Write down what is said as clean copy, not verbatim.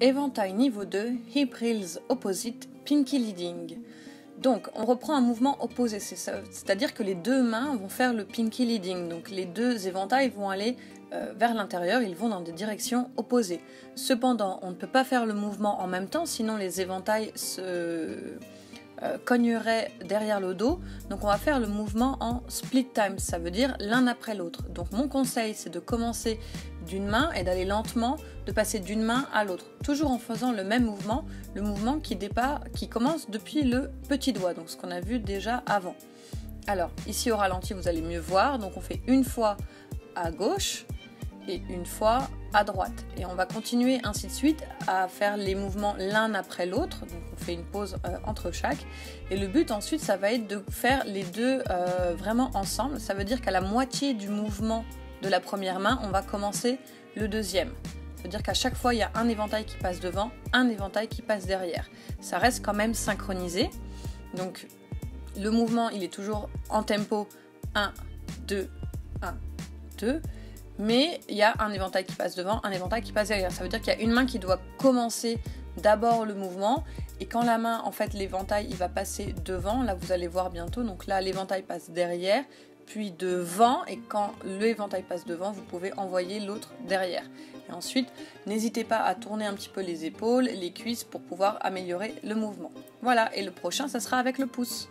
Éventail niveau 2, Hip Heels Opposite, Pinky Leading. Donc on reprend un mouvement opposé, c'est-à-dire que les deux mains vont faire le Pinky Leading. Donc les deux éventails vont aller vers l'intérieur, ils vont dans des directions opposées. Cependant, on ne peut pas faire le mouvement en même temps, sinon les éventails se cogneraient derrière le dos. Donc on va faire le mouvement en split time, ça veut dire l'un après l'autre. Donc mon conseil, c'est de commencer d'une main et d'aller lentement, de passer d'une main à l'autre, toujours en faisant le même mouvement, le mouvement qui commence depuis le petit doigt, donc ce qu'on a vu déjà avant. Alors ici au ralenti, vous allez mieux voir, donc on fait une fois à gauche et une fois à droite, et on va continuer ainsi de suite à faire les mouvements l'un après l'autre. Donc on fait une pause entre chaque, et le but ensuite, ça va être de faire les deux vraiment ensemble. Ça veut dire qu'à la moitié du mouvement de la première main, on va commencer le deuxième. Ça veut dire qu'à chaque fois, il y a un éventail qui passe devant, un éventail qui passe derrière. Ça reste quand même synchronisé. Donc le mouvement, il est toujours en tempo 1, 2, 1, 2. Mais il y a un éventail qui passe devant, un éventail qui passe derrière. Ça veut dire qu'il y a une main qui doit commencer d'abord le mouvement, et quand la main, en fait, l'éventail, il va passer devant, là vous allez voir bientôt, donc là l'éventail passe derrière, puis devant, et quand l'éventail passe devant, vous pouvez envoyer l'autre derrière. Et ensuite, n'hésitez pas à tourner un petit peu les épaules, les cuisses pour pouvoir améliorer le mouvement. Voilà, et le prochain, ça sera avec le pouce.